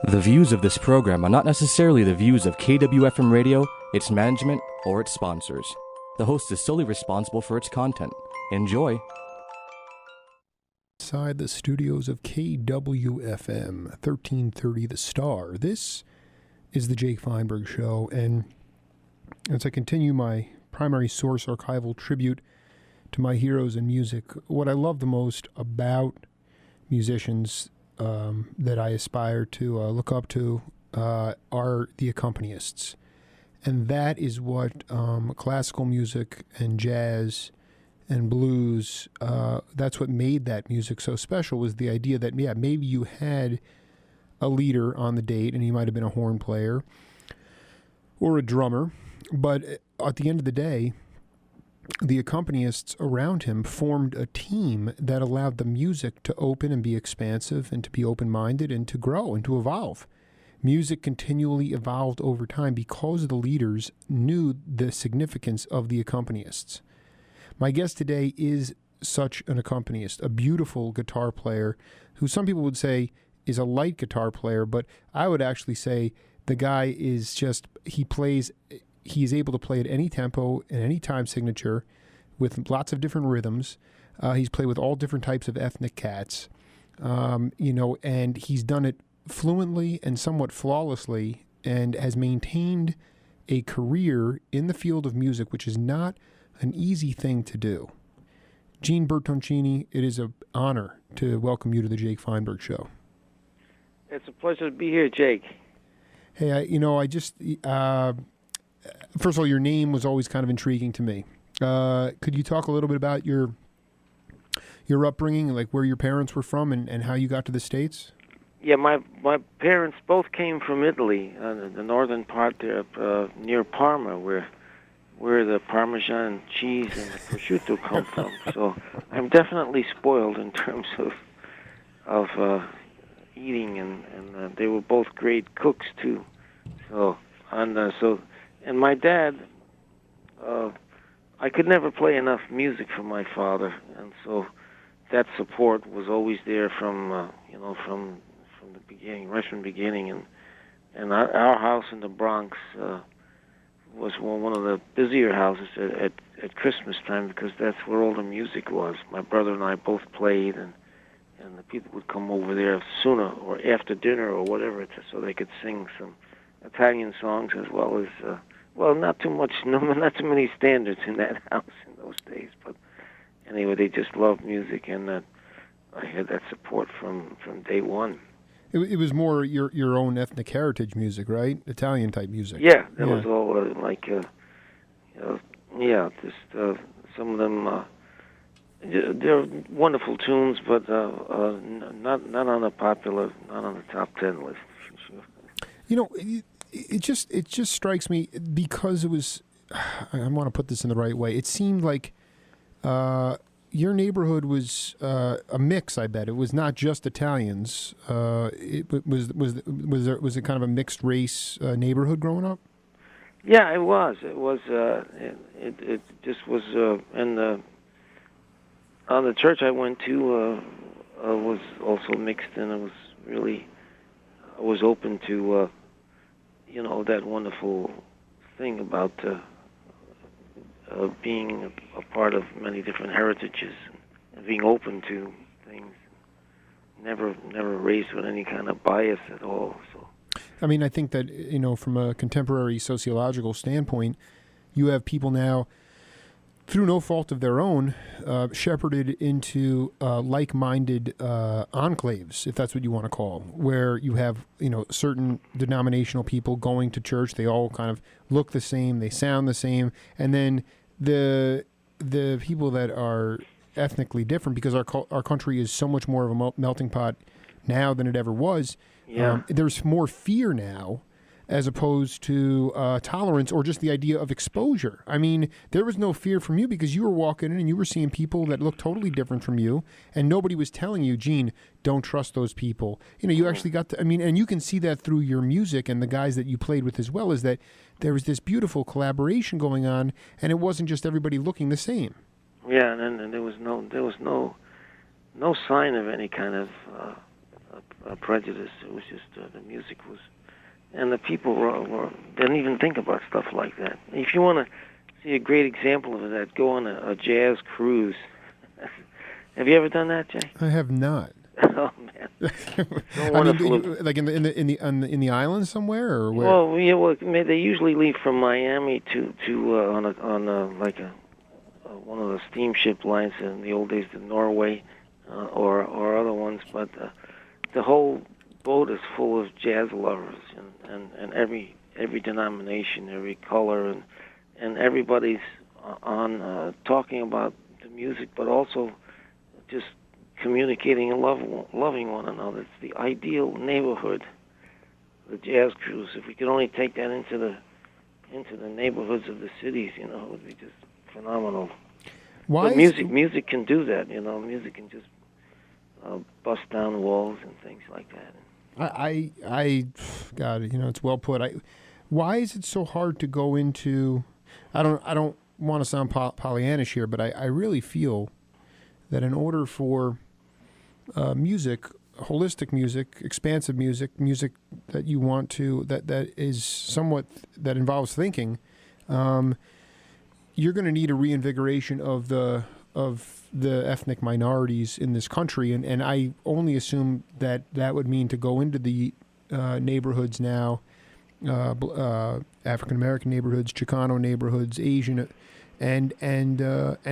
The views of this program are not necessarily the views of KWFM Radio, its management, or its sponsors. The host is solely responsible for its content. Enjoy. Inside the studios of KWFM 1330 The Star, this is the Jake Feinberg Show, and as I continue my primary source archival tribute to my heroes in music, what I love the most about musicians that I aspire to look up to are the accompanists. And that is what classical music and jazz and blues, that's what made that music so special, was the idea that, yeah, maybe you had a leader on the date and he might have been a horn player or a drummer, but at the end of the day, the accompanists around him formed a team that allowed the music to open and be expansive and to be open-minded and to grow and to evolve. Music continually evolved over time because the leaders knew the significance of the accompanists. My guest today is such an accompanist, a beautiful guitar player who some people would say is a light guitar player, but I would actually say the guy is just, he's able to play at any tempo and any time signature with lots of different rhythms. He's played with all different types of ethnic cats, and he's done it fluently and somewhat flawlessly, and has maintained a career in the field of music, which is not an easy thing to do. Gene Bertoncini, it is an honor to welcome you to the Jake Feinberg Show. It's a pleasure to be here, Jake. Hey, first of all, your name was always kind of intriguing to me. Could you talk a little bit about your upbringing, like where your parents were from and how you got to the States? Yeah, my parents both came from Italy, the northern part there, near Parma, where the Parmesan cheese and the prosciutto come from. So I'm definitely spoiled in terms of eating, and they were both great cooks too. And my dad, I could never play enough music for my father, and so that support was always there from the beginning, right from the beginning. And our house in the Bronx was one of the busier houses at Christmas time, because that's where all the music was. My brother and I both played, and the people would come over there sooner or after dinner or whatever, so they could sing some Italian songs, as well as not too many standards in that house in those days. But anyway, they just loved music, and I had that support from day one. It was more your own ethnic heritage music, right? Italian type music. Yeah, that was all just some of them. They're wonderful tunes, but not on the top 10 list. For sure. It just strikes me, because it was, I want to put this in the right way, it seemed like your neighborhood was a mix, I bet. It was not just Italians. Was it kind of a mixed race neighborhood growing up? Yeah, it was. It just was, and on the church I went to was also mixed, and it was really, I was open to that wonderful thing about being a part of many different heritages and being open to things. Never raised with any kind of bias at all. So, I mean, I think that, from a contemporary sociological standpoint, you have people now, through no fault of their own, shepherded into like-minded enclaves, if that's what you want to call them, where you have, certain denominational people going to church. They all kind of look the same, they sound the same, and then the people that are ethnically different, because our country is so much more of a melting pot now than it ever was. Yeah. There's more fear now, as opposed to tolerance or just the idea of exposure. I mean, there was no fear from you, because you were walking in and you were seeing people that looked totally different from you, and nobody was telling you, Gene, don't trust those people. You actually got to, and you can see that through your music and the guys that you played with as well, is that there was this beautiful collaboration going on, and it wasn't just everybody looking the same. Yeah, and there was no sign of any kind of a prejudice. It was just the music was, and the people didn't even think about stuff like that. If you want to see a great example of that, go on a jazz cruise. Have you ever done that, Jay? I have not. Oh man! I mean, like in the islands somewhere, or where? Well, yeah, they usually leave from Miami to one of the steamship lines in the old days to Norway, or other ones. But the whole boat is full of jazz lovers, and every denomination, every color, and everybody's on talking about the music, but also just communicating and loving one another. It's the ideal neighborhood, the jazz cruise. If we could only take that into the neighborhoods of the cities, it would be just phenomenal. Why? But music can do that. Music can just bust down walls and things like that. God, it's well put. Why is it so hard to go into? I don't want to sound Pollyannish here, but I really feel that in order for music, holistic music, expansive music that you want to, that is somewhat, that involves thinking, you're going to need a reinvigoration of the ethnic minorities in this country, and I only assume that would mean to go into the neighborhoods now, African American neighborhoods, Chicano neighborhoods, Asian, and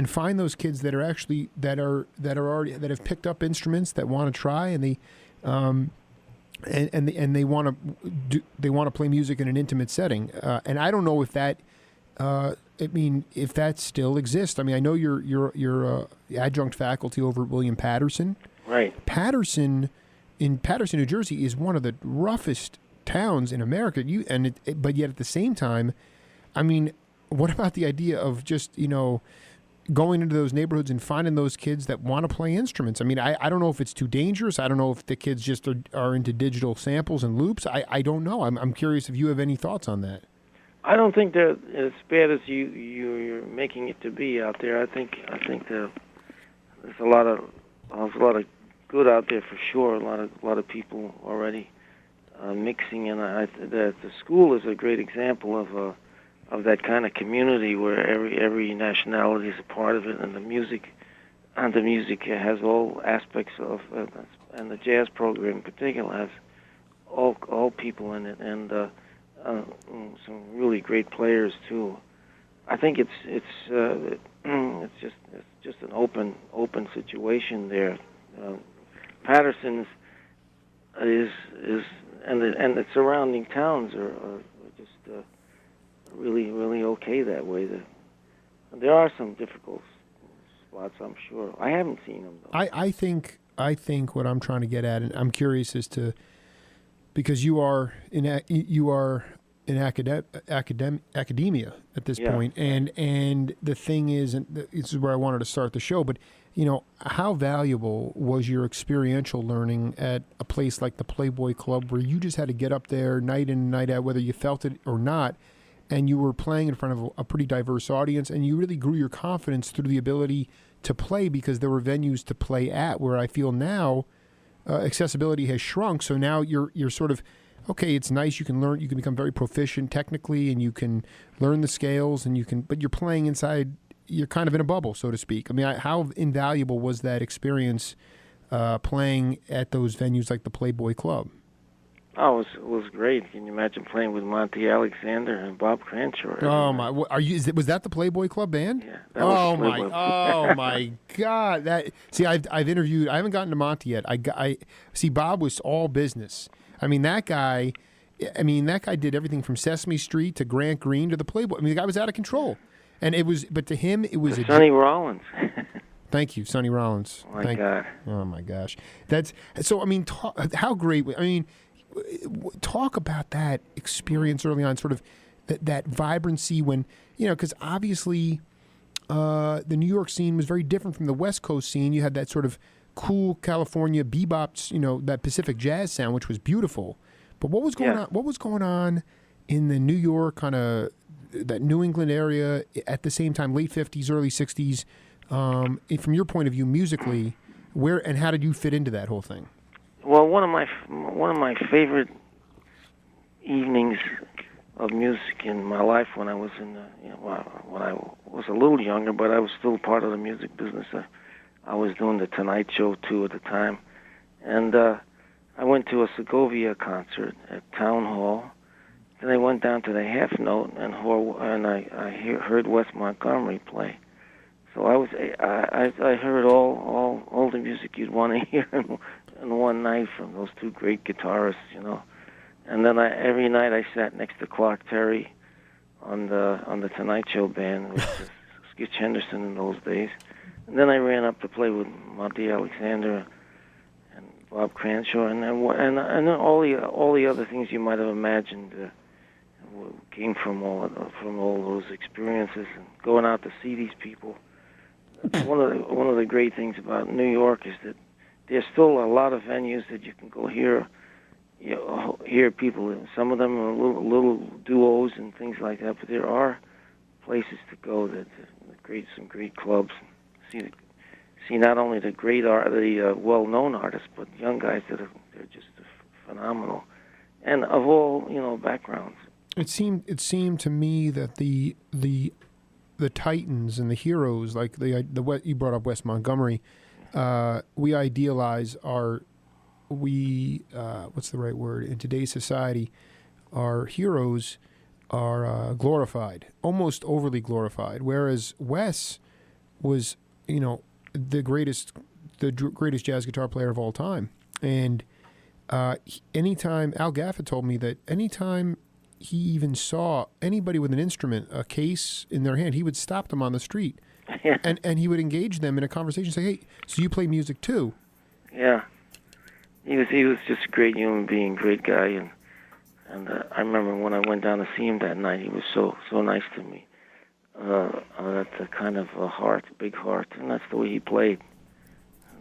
find those kids that are actually that have picked up instruments, that want to try, and they want to play music in an intimate setting. And I don't know if that if that still exists. I mean, I know you're adjunct faculty over at William Patterson. Right. Patterson, New Jersey, is one of the roughest towns in America. But yet at the same time, I mean, what about the idea of just, going into those neighborhoods and finding those kids that want to play instruments? I mean, I don't know if it's too dangerous. I don't know if the kids just are into digital samples and loops. I don't know. I'm curious if you have any thoughts on that. I don't think they're as bad as you're making it to be out there. I think there's a lot of good out there for sure. A lot of people already mixing, and the school is a great example of that kind of community where every nationality is a part of it, and the music has all aspects of, and the jazz program in particular has all people in it, and some really great players too. I think it's just an open situation there. Patterson's is and the surrounding towns are just really okay that way. There are some difficult spots, I'm sure. I haven't seen them though. I think what I'm trying to get at, and I'm curious as to, because you are in academia at this point, and the thing is, and this is where I wanted to start the show, but how valuable was your experiential learning at a place like the Playboy Club, where you just had to get up there night in and night out, whether you felt it or not, and you were playing in front of a pretty diverse audience, and you really grew your confidence through the ability to play because there were venues to play at, where I feel now accessibility has shrunk. So now you're sort of, okay, it's nice, you can learn, you can become very proficient technically, and you can learn the scales, and but you're playing inside, you're kind of in a bubble, so to speak. I mean, how invaluable was that experience playing at those venues like the Playboy Club? Oh, it was great. Can you imagine playing with Monty Alexander and Bob Cranshaw? Oh my! Was that the Playboy Club band? Yeah. Oh my God! I've interviewed. I haven't gotten to Monty yet. I see. Bob was all business. I mean, that guy did everything from Sesame Street to Grant Green to the Playboy. I mean, the guy was out of control, and but to him, it was Sonny Rollins. Thank you, Sonny Rollins. Oh my God! Oh my gosh! That's so. I mean, how great! I mean, talk about that experience early on, sort of that vibrancy when, because obviously the New York scene was very different from the West Coast scene. You had that sort of cool California bebop, that Pacific jazz sound, which was beautiful. But what was going on? What was going on in the New York kind of that New England area at the same time, late 50s, early 60s? From your point of view, musically, where and how did you fit into that whole thing? Well, one of my favorite evenings of music in my life when I was when I was a little younger, but I was still part of the music business. I was doing the Tonight Show too at the time, and I went to a Segovia concert at Town Hall. Then I went down to the Half Note and I heard Wes Montgomery play. So I heard all the music you'd want to hear in one night from those two great guitarists. And then every night I sat next to Clark Terry on the Tonight Show band, which was Skitch Henderson in those days. And then I ran up to play with Monty Alexander and Bob Cranshaw, and then all the other things you might have imagined came from all those experiences and going out to see these people. One of the great things about New York is that there's still a lot of venues that you can go hear people. Some of them are little duos and things like that, but there are places to go that some great clubs. See not only the well-known artists, but young guys they're just phenomenal, and of all backgrounds. It seemed to me that the titans and the heroes, like you brought up Wes Montgomery, we idealize what's the right word in today's society? Our heroes are glorified, almost overly glorified. Whereas Wes was, the greatest jazz guitar player of all time, and anytime Al Gaffett told me that anytime he even saw anybody with an instrument, a case in their hand, he would stop them on the street, and he would engage them in a conversation. Say, "Hey, so you play music too?" Yeah, he was just a great human being, great guy, and I remember when I went down to see him that night, he was so nice to me. That's a kind of a heart, big heart, and that's the way he played.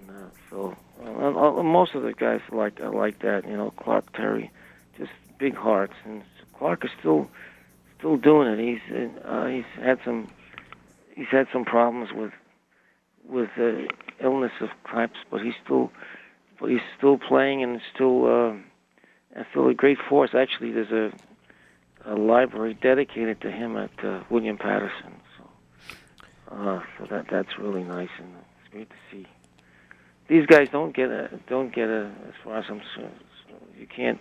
And most of the guys like that, Clark Terry, just big hearts, and Clark is still doing it. He's had some problems with illness of types, but he's still playing and still a great force. Actually, there's a library dedicated to him at William Patterson. So that's really nice, and it's great to see. These guys don't get as far as I'm concerned. You can't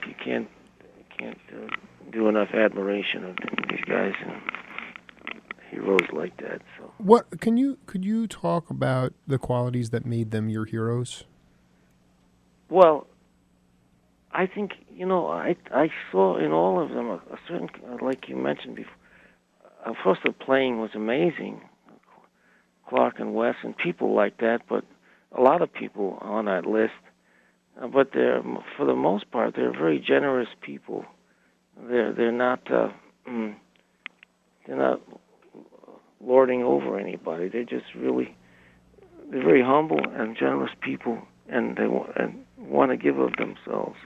do enough admiration of these guys and heroes like that. So could you talk about the qualities that made them your heroes? Well, I think I saw in all of them a certain, like you mentioned before. First, the playing was amazing, Clark and Wes and people like that. But a lot of people on that list, but for the most part, they're very generous people. They're not lording over anybody. They're just they're very humble and generous people, and they want to give of themselves.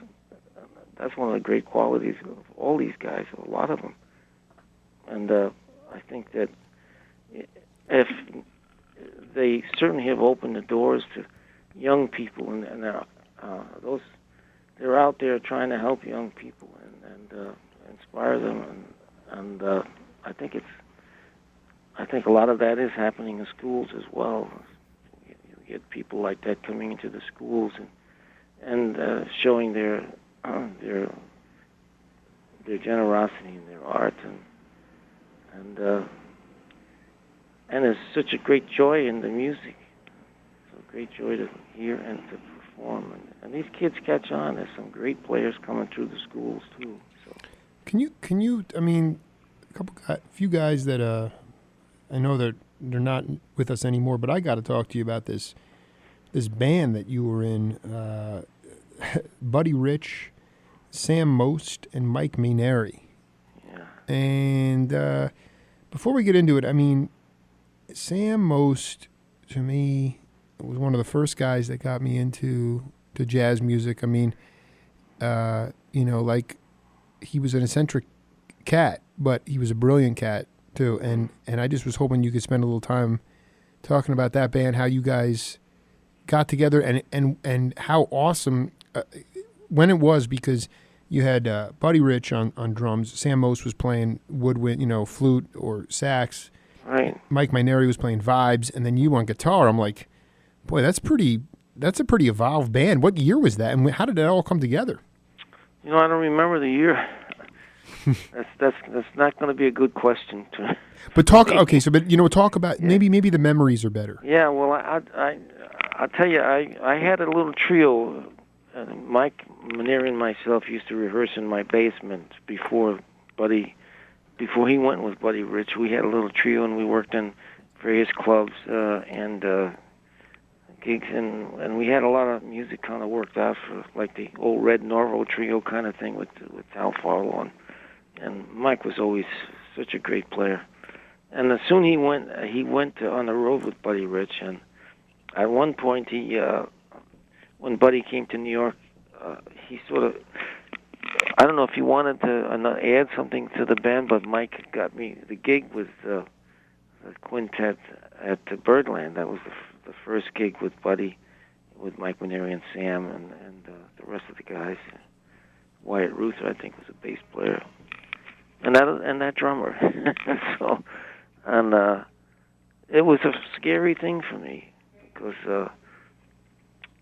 That's one of the great qualities of all these guys, a lot of them. And I think that if they certainly have opened the doors to young people, and they're out there trying to help young people and inspire them, and I think a lot of that is happening in schools as well. You get people like that coming into the schools and showing their generosity and their art, and there's such a great joy in the music. So great joy to hear and to perform, and these kids catch on. There's some great players coming through the schools too. So can you? I mean, a few guys that I know that they're not with us anymore, but I got to talk to you about this band that you were in. Buddy Rich, Sam Most, and Mike Mainieri. Yeah. And before we get into it, I mean, Sam Most, to me, was one of the first guys that got me into jazz music. I mean, like he was an eccentric cat, but he was a brilliant cat too. And I just was hoping you could spend a little time talking about that band, how you guys got together, and how awesome when it was, because you had Buddy Rich on drums, Sam Most was playing woodwind, flute or sax. Right. Mike Mineri was playing vibes, and then you on guitar. I'm like, boy, that's a pretty evolved band. What year was that, and how did that all come together? I don't remember the year. That's not going to be a good question. But talk about maybe the memories are better. Yeah, well, I'll tell you, I had a little trio. Mike Mineri and myself used to rehearse in my basement before he went with Buddy Rich. We had a little trio, and we worked in various clubs and gigs, and we had a lot of music kind of worked out for like the old Red Norvo trio kind of thing with Tal Farlow, and Mike was always such a great player. And soon he went on the road with Buddy Rich, and at one point when Buddy came to New York, he sort of, I don't know if he wanted to add something to the band, but Mike got me the gig with the quintet at the Birdland. That was the first gig with Buddy, with Mike Mineri and Sam and the rest of the guys. Wyatt Ruther, I think, was a bass player, and that drummer. So, and it was a scary thing for me because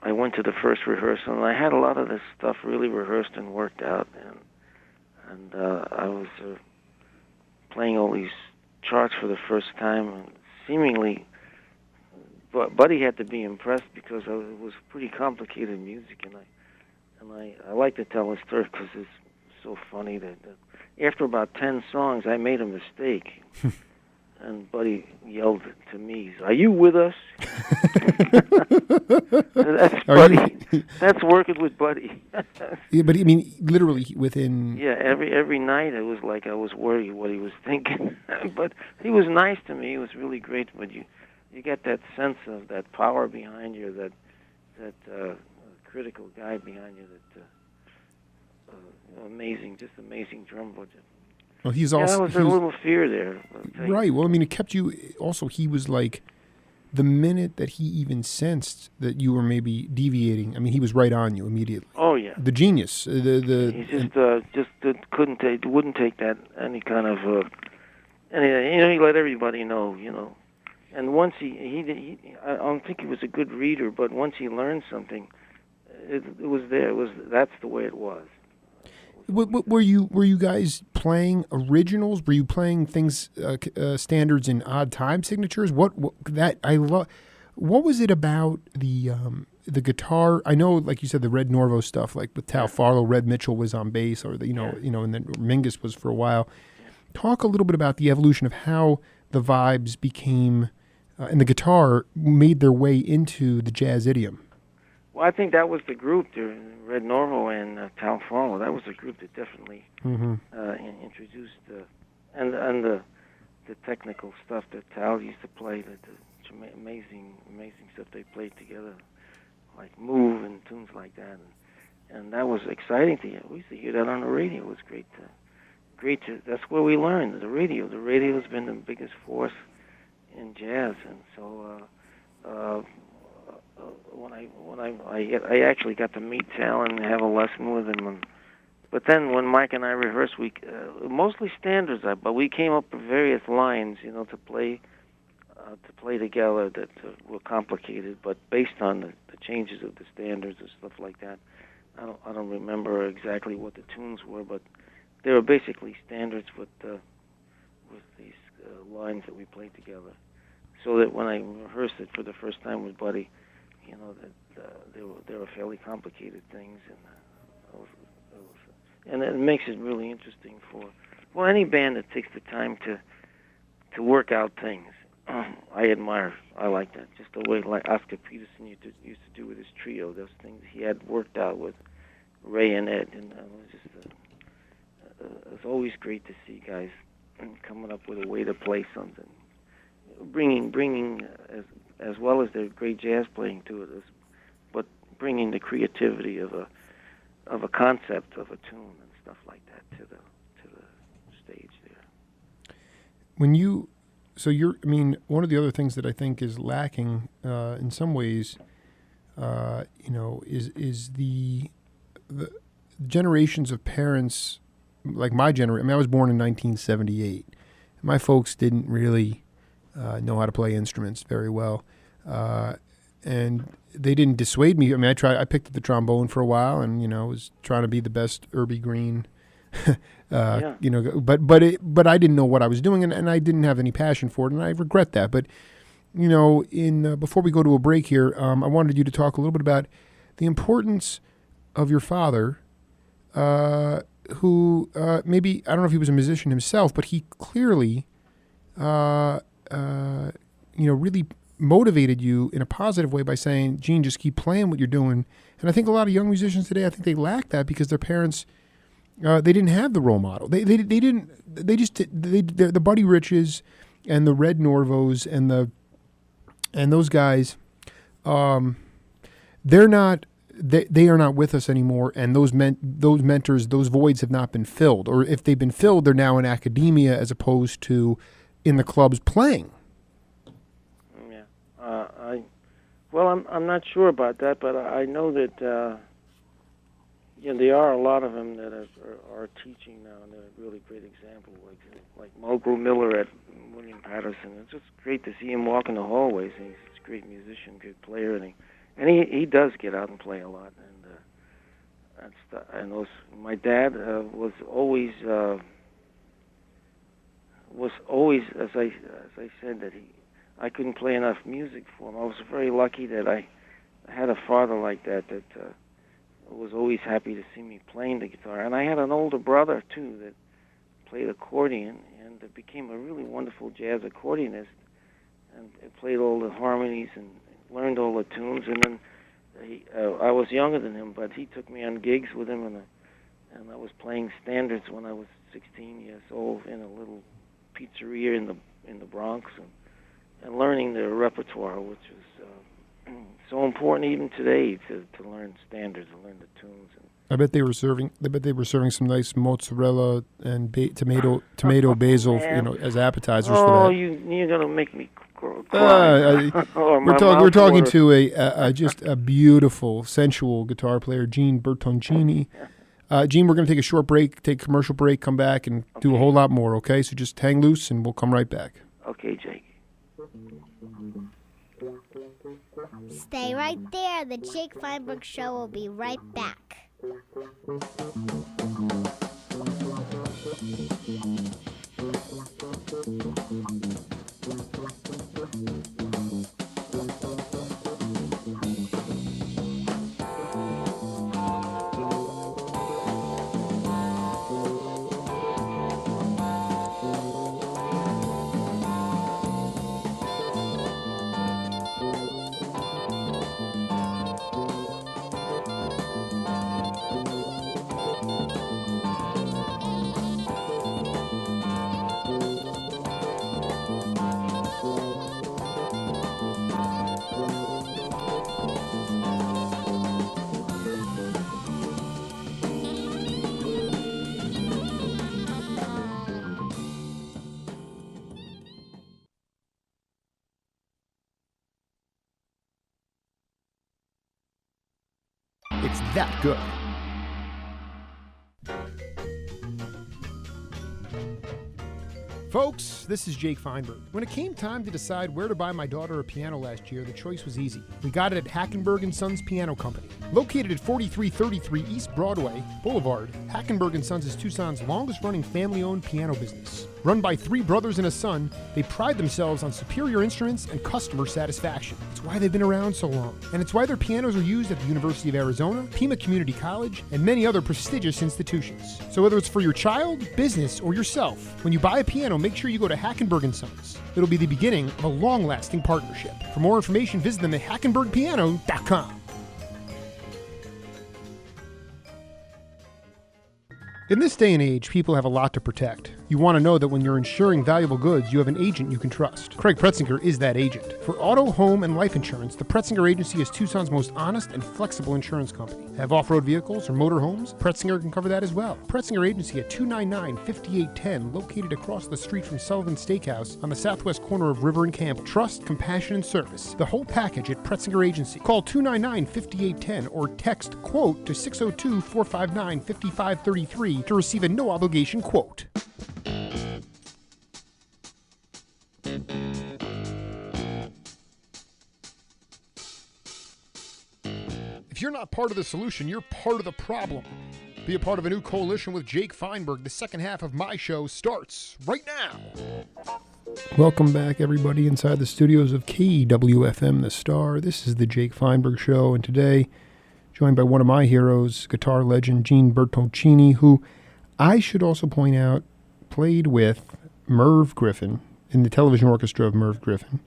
I went to the first rehearsal and I had a lot of this stuff really rehearsed and worked out, and I was playing all these charts for the first time, and seemingly. But Buddy had to be impressed because it was pretty complicated music, and I like to tell this story because it's so funny that after about 10 songs, I made a mistake, and Buddy yelled to me, "Are you with us?" That's Buddy. That's working with Buddy. Yeah, but I mean, literally within. Yeah, every night it was like I was worried what he was thinking, but he was nice to me. He was really great, but you get that sense of that power behind you, that critical guy behind you, that amazing drum budget. Well, he's also. There was a little fear there. Right. Well, I mean, it kept you. Also, he was like, the minute that he even sensed that you were maybe deviating, I mean, he was right on you immediately. Oh yeah. The genius. He wouldn't take that any kind of. He let everybody know. And once I don't think he was a good reader, but once he learned something, it was there. That's the way it was. Were you guys playing originals? Were you playing things, standards in odd time signatures? What was it about the guitar? I know, like you said, the Red Norvo stuff, like with Tal Farlow, Red Mitchell was on bass, or and then Mingus was for a while. Talk a little bit about the evolution of how the vibes became. And the guitar made their way into the jazz idiom. Well, I think that was the group, Red Norvo and Tal Farlow. That was the group that definitely introduced and the technical stuff that Tal used to play, the amazing stuff they played together, like Move and tunes like that, and that was exciting to hear. We used to hear that on the radio. It was great. That's where we learned the radio. The radio has been the biggest force in jazz, and so when I actually got to meet Tal and have a lesson with him, but then when Mike and I rehearsed, we mostly standards, but we came up with various lines, to play together that were complicated, but based on the changes of the standards and stuff like that. I don't remember exactly what the tunes were, but they were basically standards with these lines that we played together, so that when I rehearsed it for the first time with Buddy, that they were fairly complicated things, and it makes it really interesting for any band that takes the time to work out things. I like that, just the way like Oscar Peterson used to do with his trio, those things he had worked out with Ray and Ed, and it's always great to see guys coming up with a way to play something, bringing as well as their great jazz playing to it, but bringing the creativity of a concept of a tune and stuff like that to the stage there. One of the other things that I think is lacking in some ways, is the the generations of parents, like my generation. I mean, I was born in 1978. My folks didn't really know how to play instruments very well, and they didn't dissuade me. I mean, I picked up the trombone for a while, and was trying to be the best Irby Green. Yeah. But I didn't know what I was doing, and I didn't have any passion for it, and I regret that. But before we go to a break here, I wanted you to talk a little bit about the importance of your father, who maybe, I don't know if he was a musician himself, but he clearly, really motivated you in a positive way by saying, Gene, just keep playing what you're doing. And I think a lot of young musicians today, I think they lack that because their parents, they didn't have the role model. The Buddy Riches and the Red Norvos and those guys, they are not with us anymore, and those mentors, those voids have not been filled. Or if they've been filled, they're now in academia as opposed to in the clubs playing. Yeah, I'm not sure about that, but I know that there are a lot of them that are teaching now, and they're a really great example, like Mulgrew Miller at William Patterson. It's just great to see him walk in the hallways. And he's a great musician, good player, and he does get out and play a lot. And my dad was always, as I said, that I couldn't play enough music for him. I was very lucky that I had a father like that was always happy to see me playing the guitar. And I had an older brother too that played accordion and became a really wonderful jazz accordionist, and played all the harmonies and learned all the tunes. And then I was younger than him, but he took me on gigs with him, and I was playing standards when I was 16 years old in a little pizzeria in the Bronx, and learning the repertoire, which is so important even today to learn standards and learn the tunes. I bet they were serving some nice mozzarella and tomato basil, as appetizers for that. Oh, you're gonna make me cry. We're talking to just a beautiful, sensual guitar player, Gene Bertoncini. Gene, we're gonna take a short break, take a commercial break, come back and do a whole lot more. Okay, so just hang loose and we'll come right back. Okay, Jake. Stay right there. The Jake Feinberg Show will be right back. It's that good. Folks, this is Jake Feinberg. When it came time to decide where to buy my daughter a piano last year, the choice was easy. We got it at Hackenberg & Sons Piano Company. Located at 4333 East Broadway Boulevard, Hackenberg & Sons is Tucson's longest-running family-owned piano business. Run by three brothers and a son, they pride themselves on superior instruments and customer satisfaction. It's why they've been around so long. And it's why their pianos are used at the University of Arizona, Pima Community College, and many other prestigious institutions. So whether it's for your child, business, or yourself, when you buy a piano, make sure you go to Hackenberg & Sons. It'll be the beginning of a long-lasting partnership. For more information, visit them at hackenbergpiano.com. In this day and age, people have a lot to protect. You want to know that when you're insuring valuable goods, you have an agent you can trust. Craig Pretzinger is that agent. For auto, home, and life insurance, the Pretzinger Agency is Tucson's most honest and flexible insurance company. Have off-road vehicles or motorhomes? Pretzinger can cover that as well. Pretzinger Agency at 299-5810, located across the street from Sullivan Steakhouse on the southwest corner of River and Camp. Trust, compassion, and service. The whole package at Pretzinger Agency. Call 299-5810 or text QUOTE to 602-459-5533 to receive a no-obligation quote. If you're not part of the solution, you're part of the problem. Be a part of a new coalition with Jake Feinberg. The second half of my show starts right now. Welcome back, everybody, inside the studios of KWFM The Star. This is the Jake Feinberg Show, and today, joined by one of my heroes, guitar legend Gene Bertoncini, who I should also point out played with Merv Griffin in the television orchestra of Merv Griffin.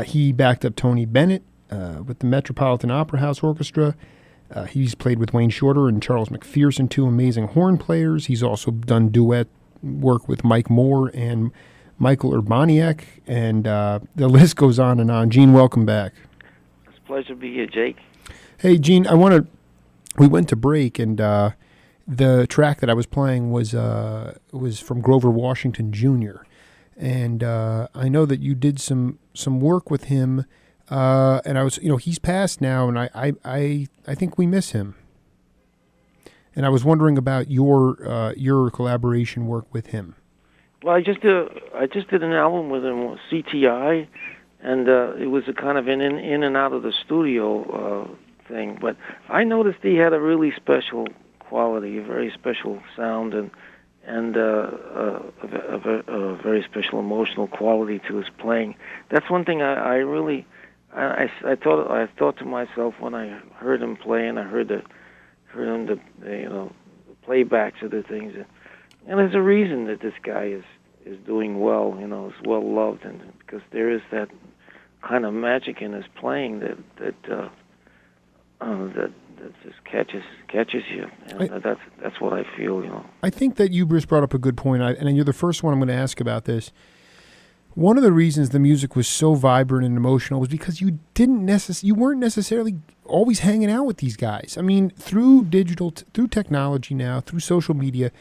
He backed up Tony Bennett with the Metropolitan Opera House Orchestra. He's played with Wayne Shorter and Charles McPherson, two amazing horn players. He's also done duet work with Mike Moore and Michael Urbaniak, and the list goes on and on. Gene, welcome back. It's a pleasure to be here, Jake. Hey, Gene, we went to break, and the track that I was playing was from Grover Washington Jr., and I know that you did some work with him, and I was, he's passed now, and I think we miss him. And I was wondering about your collaboration work with him. Well, I just did an album with him, CTI, and it was a kind of an in and out of the studio thing. But I noticed he had a really special quality, a very special sound, and a very special emotional quality to his playing. That's one thing I thought to myself when I heard him play, and I heard the playbacks of the things. And there's a reason that this guy is doing well, is well loved, and because there is that kind of magic in his playing that just catches you, and that's what I feel. I think that you just brought up a good point, and you're the first one I'm going to ask about this. One of the reasons the music was so vibrant and emotional was because you weren't necessarily always hanging out with these guys. I mean, through through technology now, through social media,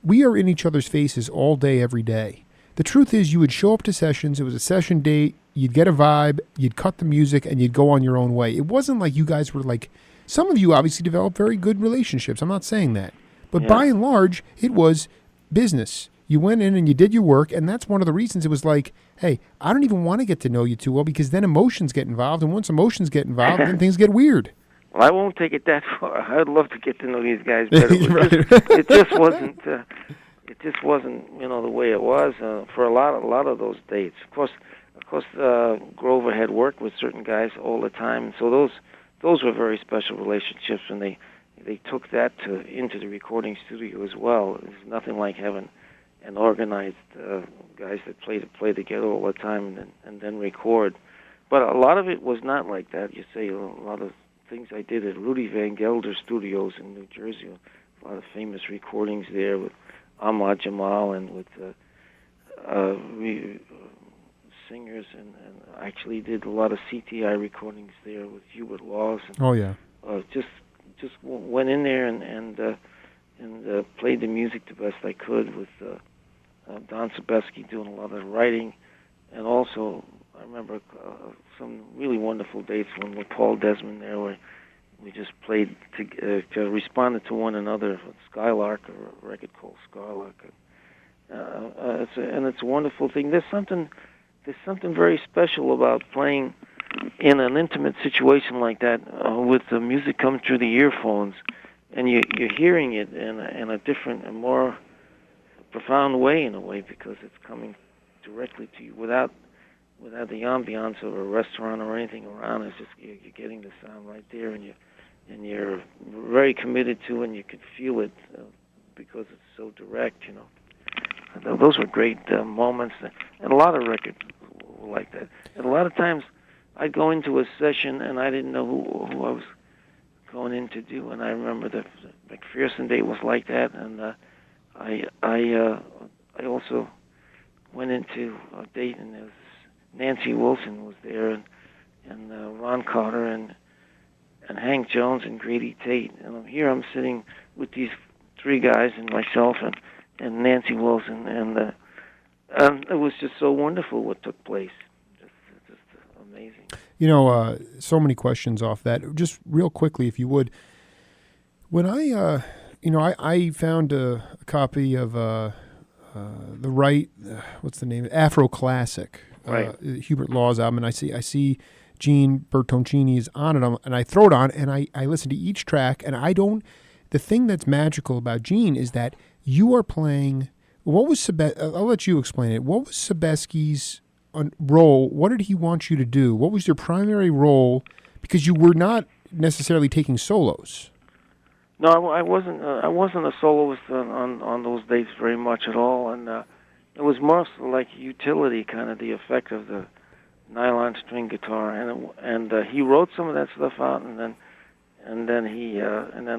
we are in each other's faces all day, every day. The truth is, you would show up to sessions, it was a session date, you'd get a vibe, you'd cut the music, and you'd go on your own way. It wasn't like you guys were like, some of you obviously developed very good relationships, I'm not saying that. But by and large, it was business. You went in and you did your work, and that's one of the reasons it was like, hey, I don't even want to get to know you too well, because then emotions get involved, and once emotions get involved, then things get weird. Well, I won't take it that far. I'd love to get to know these guys better. It just wasn't. It just wasn't, the way it was for a lot of those dates. Of course, Grover had worked with certain guys all the time, and so those were very special relationships, and they took that into the recording studio as well. There's nothing like having an organized guys that play together all the time and then record. But a lot of it was not like that. You say a lot of things I did at Rudy Van Gelder Studios in New Jersey. A lot of famous recordings there with Ahmad Jamal and with singers, and I actually did a lot of CTI recordings there with Hubert Laws. And, just went in there and played the music the best I could with Don Sebesky doing a lot of the writing, and also I remember some really wonderful dates with Paul Desmond there, where we just played responded to one another with Skylark, a record called Skylark. It's a wonderful thing. There's something very special about playing in an intimate situation like that, with the music coming through the earphones, and you're hearing it in a different and more profound way, in a way, because it's coming directly to you without the ambiance of a restaurant or anything around. It's just you're getting the sound right there, and you're very committed to, and you can feel it because it's so direct. Those were great moments, and a lot of records were like that. And a lot of times, I'd go into a session and I didn't know who I was going in to do. And I remember the McPherson date was like that, and I I also went into a date, and there was Nancy Wilson was there, and Ron Carter, and Hank Jones, and Grady Tate. And I'm sitting with these three guys, and myself, and Nancy Wilson, and it was just so wonderful what took place. Just amazing. So many questions off that. Just real quickly, if you would. When I found a copy of what's the name? Afro Classic, Right. Hubert Law's album, and I see Gene Bertoncini is on it, and I throw it on, and I listen to each track, and the thing that's magical about Gene is that you are playing. What was I'll let you explain it. What was Sebesky's role? What did he want you to do? What was your primary role? Because you were not necessarily taking solos. No, I wasn't. I wasn't a soloist on those dates very much at all, and it was more like utility, kind of the effect of the nylon string guitar, and he wrote some of that stuff out, and then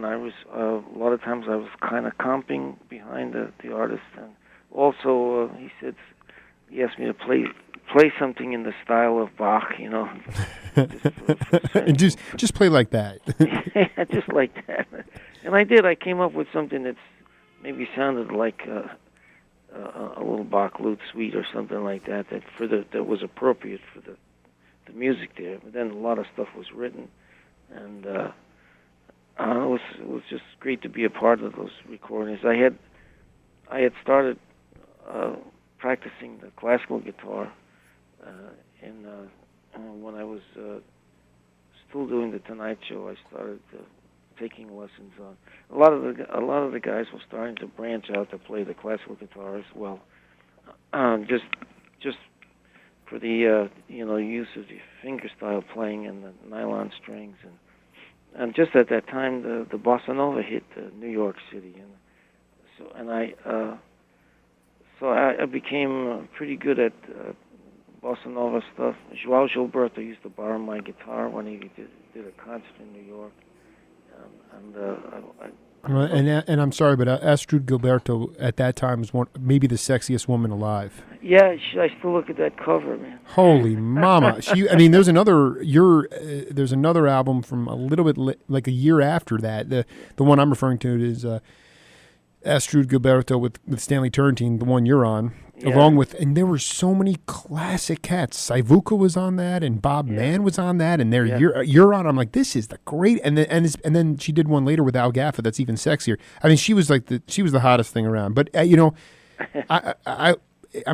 I was a lot of times I was kind of comping behind the artist, and also he asked me to play something in the style of Bach, and just play like that. Yeah, just like that. And I did. I came up with something that's maybe sounded like a little Bach lute suite or something like that that was appropriate for the music there. But then a lot of stuff was written, and it was just great to be a part of those recordings. I had started practicing the classical guitar when I was still doing the Tonight Show. I started taking lessons on a lot of the guys were starting to branch out to play the classical guitar as well. Just for the use of the fingerstyle playing and the nylon strings, and just at that time the bossa nova hit New York City, and I became pretty good at bossa nova stuff. João Gilberto used to borrow my guitar when he did a concert in New York. And I'm sorry, but Astrud Gilberto at that time was maybe the sexiest woman alive. Yeah, I still look at that cover, man. Holy mama! There's another album from a little bit like a year after that. The one I'm referring to is Astrud Gilberto with Stanley Turrentine, the one you're on. Yeah. Along with, and there were so many classic cats. Saivuka was on that, and Bob Mann was on that, and you're on. I'm like, this is the great. And then she did one later with Al Gaffa that's even sexier. I mean, she was the hottest thing around. But I'm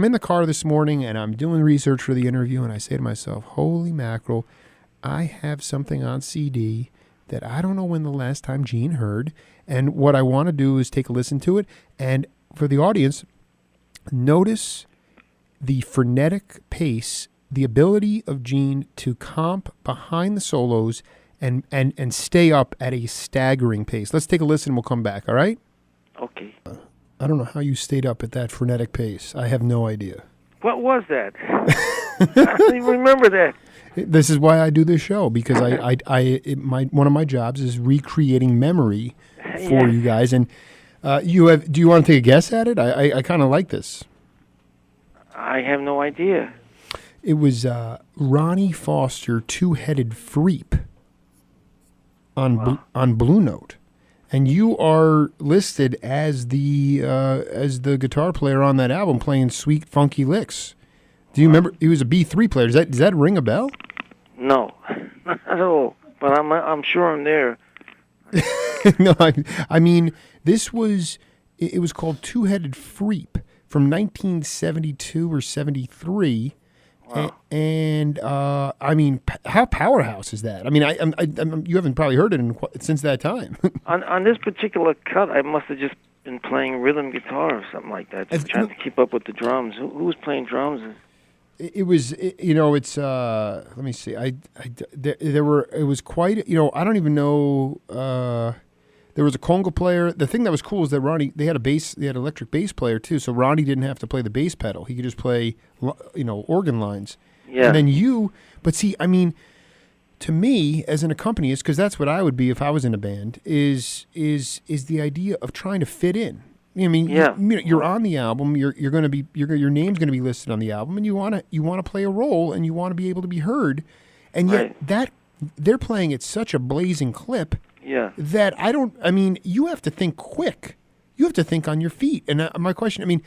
in the car this morning and I'm doing research for the interview, and I say to myself, holy mackerel, I have something on CD that I don't know when the last time Gene heard, and what I want to do is take a listen to it, and for the audience. Notice the frenetic pace, the ability of Gene to comp behind the solos and stay up at a staggering pace. Let's take a listen and we'll come back, all right? Okay. I don't know how you stayed up at that frenetic pace. I have no idea. What was that? I don't even remember that. This is why I do this show, because one of my jobs is recreating memory for you guys, and do you want to take a guess at it? I kind of like this. I have no idea. It was Ronnie Foster, Two-Headed Freep on Blue Note, and you are listed as the guitar player on that album, playing sweet, funky licks. Do you remember? He was a B3 player. Does that ring a bell? No, not at all. But I'm sure I'm there. No, I mean, it was called Two-Headed Freep from 1972 or 73. Wow. And I mean, how powerhouse is that? I mean, you haven't probably heard it since that time. on this particular cut, I must have just been playing rhythm guitar or something like that, just trying to keep up with the drums. Who was playing drums? It was, it's, let me see. It was quite, I don't even know, there was a conga player. The thing that was cool is that they had an electric bass player too, so Ronnie didn't have to play the bass pedal. He could just play, organ lines. Yeah. And then but see, I mean, to me, as an accompanist, because that's what I would be if I was in a band, is the idea of trying to fit in. I mean, Yeah. you're on the album. You're going to be your name's going to be listed on the album, and you want to play a role, and you want to be able to be heard, and yet Right. that they're playing at such a blazing clip Yeah. that I mean, you have to think quick. You have to think on your feet. And my question, I mean,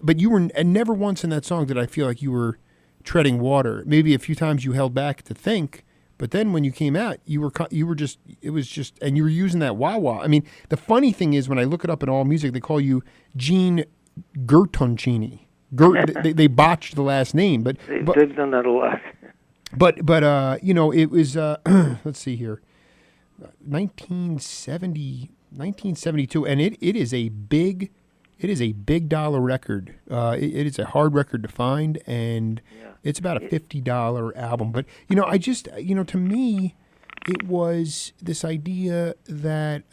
but you were, and never once in that song did I feel like you were treading water. Maybe a few times you held back to think, but then when you came out, you were just, it was just, and you were using that wah-wah. I mean, the funny thing is when I look it up in All Music, they call you Gene Bertoncini. They botched the last name, but They've done that a lot. But you know, it was let's see here, 1972, and it is a big dollar record. It is a hard record to find, and it's about a $50 album. But you know, to me, it was this idea that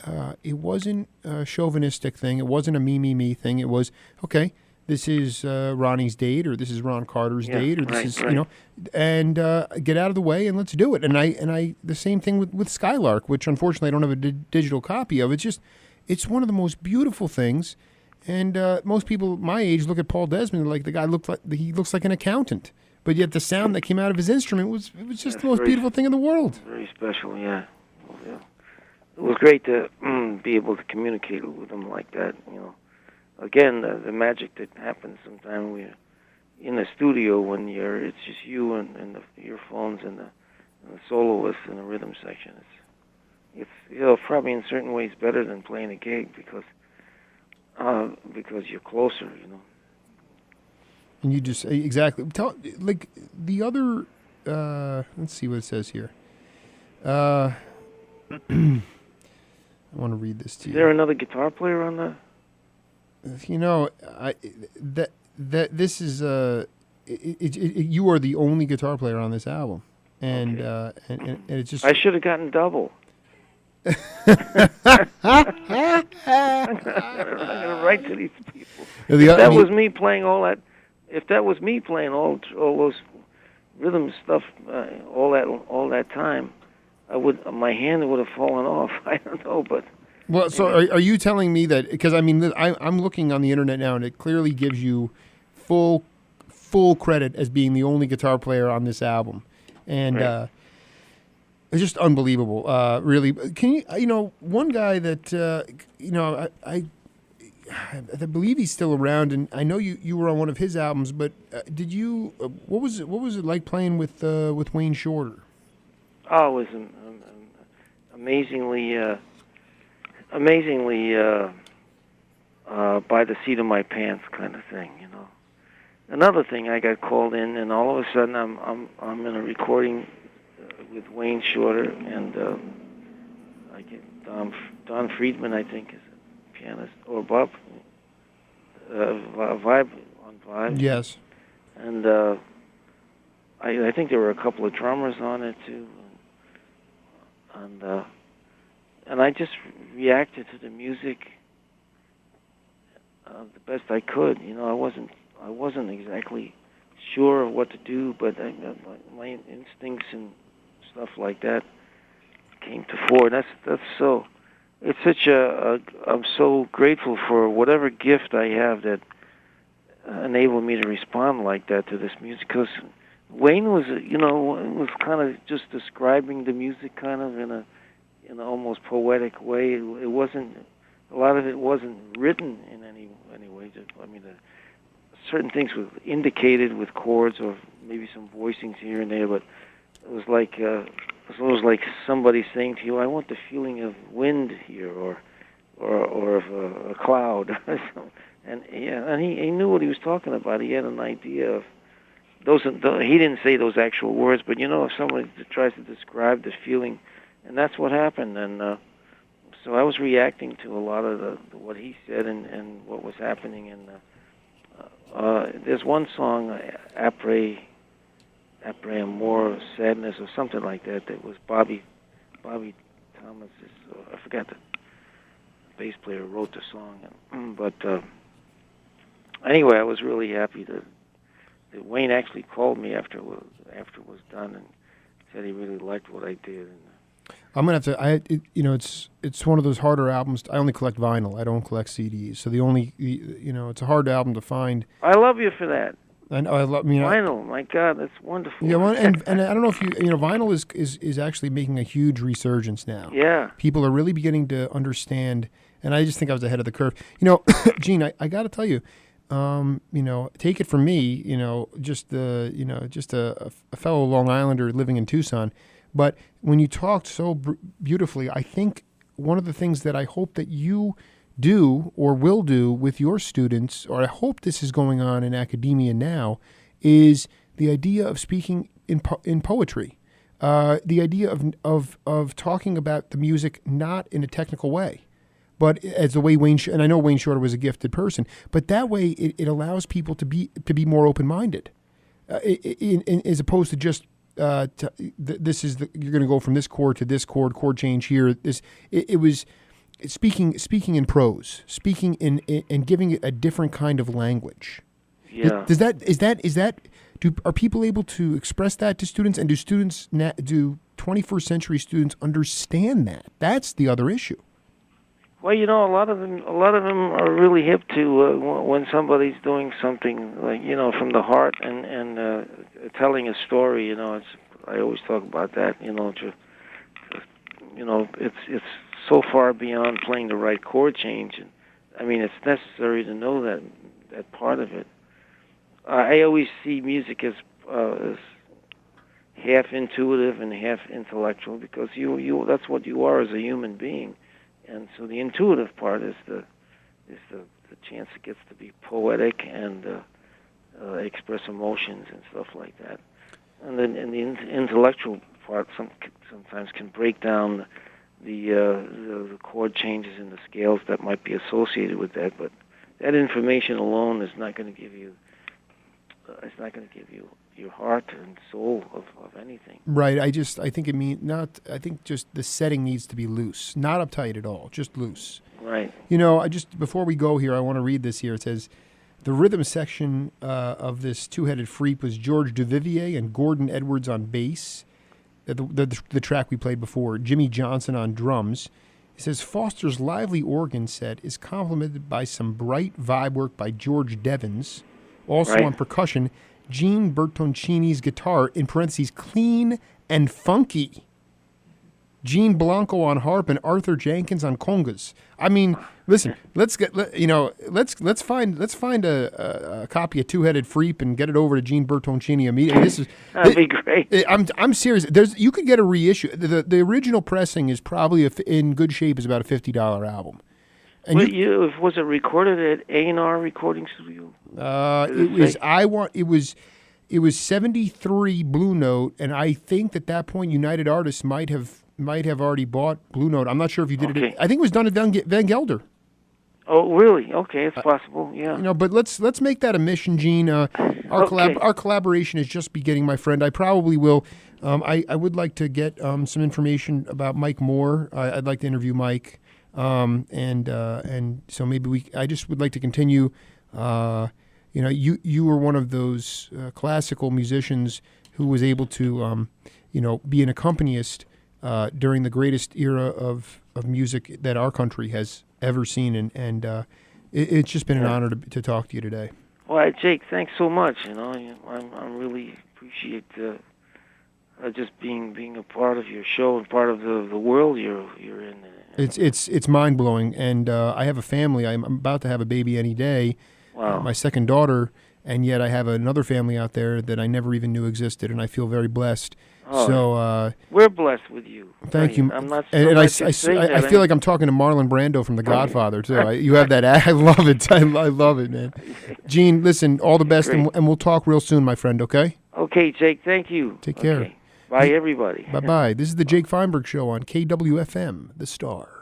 it wasn't a chauvinistic thing. It wasn't a me thing. It was okay. This is Ronnie's date, or this is Ron Carter's date, or this is you know, and get out of the way and let's do it. And I the same thing with Skylark, which unfortunately I don't have a digital copy of. It's one of the most beautiful things, and most people my age look at Paul Desmond like the guy looks like an accountant, but yet the sound that came out of his instrument was just the most beautiful thing in the world. Very special, yeah. It was great to be able to communicate with them like that, you know. Again, the magic that happens sometimes we're in the studio when it's just you and the earphones and the soloist in the rhythm section. It's you know, probably in certain ways better than playing a gig because you're closer, you know. And you just exactly tell like the other. Let's see what it says here. I want to read this to you. Is there another guitar player on the? You know, this is you are the only guitar player on this album, and and it's just I should have gotten double. I'm gonna write to these people. If that was me playing all those rhythm stuff all that time, my hand would have fallen off. I don't know, but. Well, so are you telling me that, because I mean, I'm looking on the internet now and it clearly gives you full credit as being the only guitar player on this album. And it's just unbelievable, really. Can you know, one guy that, you know, I believe he's still around, and I know you were on one of his albums, but did you, what was it like playing with Wayne Shorter? Oh, it was amazingly by the seat of my pants kind of thing, you know. Another thing, I got called in, and all of a sudden I'm in a recording with Wayne Shorter, and I get Don Friedman, I think, is a pianist, or Bob Vibe on Vibe. Yes. And I think there were a couple of drummers on it too, and I just reacted to the music the best I could. You know, I wasn't exactly sure of what to do, but my instincts and stuff like that came to fore. That's so. It's such I'm so grateful for whatever gift I have that enabled me to respond like that to this music. Because Wayne was kind of just describing the music kind of in an almost poetic way. It wasn't, a lot of it wasn't written in any way. I mean, certain things were indicated with chords or maybe some voicings here and there, but it was like somebody saying to you, "I want the feeling of wind here, or of a cloud." And he knew what he was talking about. He had an idea of those. He didn't say those actual words, but you know, if somebody tries to describe the feeling. And that's what happened, and so I was reacting to a lot of what he said and what was happening. And there's one song, Après Amour, Sadness, or something like that. That was Bobby Thomas's. I forgot the bass player who wrote the song, but anyway, I was really happy that Wayne actually called me after it was done and said he really liked what I did. And, I'm gonna have to. It's one of those harder albums. I only collect vinyl. I don't collect CDs. So it's a hard album to find. I love you for that. I love vinyl. My God, that's wonderful. Yeah, well, and I don't know if vinyl is actually making a huge resurgence now. Yeah, people are really beginning to understand, and I just think I was ahead of the curve. Gene, I got to tell you, take it from me, just a fellow Long Islander living in Tucson. But when you talked so beautifully, I think one of the things that I hope that you do or will do with your students, or I hope this is going on in academia now, is the idea of speaking in poetry. The idea of talking about the music not in a technical way, but as the way and I know Wayne Shorter was a gifted person, but that way it allows people to be more open-minded, as opposed to just you're going to go from this chord to this chord change here. It was speaking in prose, speaking and giving it a different kind of language. Yeah. Are people able to express that to students, and do 21st century students understand that? That's the other issue. Well, a lot of them are really hip to when somebody's doing something like from the heart and telling a story. I always talk about that. It's so far beyond playing the right chord change, and I mean it's necessary to know that part of it. I always see music as half intuitive and half intellectual, because you that's what you are as a human being. And so the intuitive part is the chance it gets to be poetic and express emotions and stuff like that. And then the intellectual part sometimes can break down the chord changes and the scales that might be associated with that. But that information alone is not going to give you. It's not going to give you your heart and soul of anything. Right. I think just the setting needs to be loose, not uptight at all, just loose. Right. Before we go here, I want to read this here. It says, the rhythm section of this two-headed freak was George Duvivier and Gordon Edwards on bass. The track we played before, Jimmy Johnson on drums. It says Foster's lively organ set is complemented by some bright vibe work by George Devens. Also right. On percussion, Gene Bertoncini's guitar, in parentheses, clean and funky. Gene Blanco on harp and Arthur Jenkins on congas. I mean, listen, let's find a copy of Two Headed Freep and get it over to Gene Bertoncini immediately. That'd be great. I'm serious. You could get a reissue. The original pressing is probably in good shape. Is about a $50 album. And was it recorded at A&R Recording Studio? It was 73 Blue Note, and I think at that point United Artists might have already bought Blue Note. I'm not sure if you did it. I think it was done at Van Gelder. Oh, really? Okay, it's possible. Yeah. But let's make that a mission, Gene. Our collaboration is just beginning, my friend. I probably will. I would like to get some information about Mike Moore. I'd like to interview Mike. And so maybe I just would like to continue. You were one of those classical musicians who was able to, be an accompanist during the greatest era of music that our country has ever seen. And it's just been an honor to talk to you today. Well, Jake, thanks so much. I really appreciate just being a part of your show and part of the world you're in. It's mind blowing, and I have a family. I'm about to have a baby any day. Wow. My second daughter, and yet I have another family out there that I never even knew existed, and I feel very blessed. Oh, so we're blessed with you. Thank you. I'm not. And I feel like I'm talking to Marlon Brando from The Godfather too. You have that. I love it. I love it, man. Gene, listen, all the best, and we'll talk real soon, my friend. Okay. Okay, Jake. Thank you. Take care. Bye, everybody. Bye-bye. This is the Jake Feinberg Show on KWFM, The Star.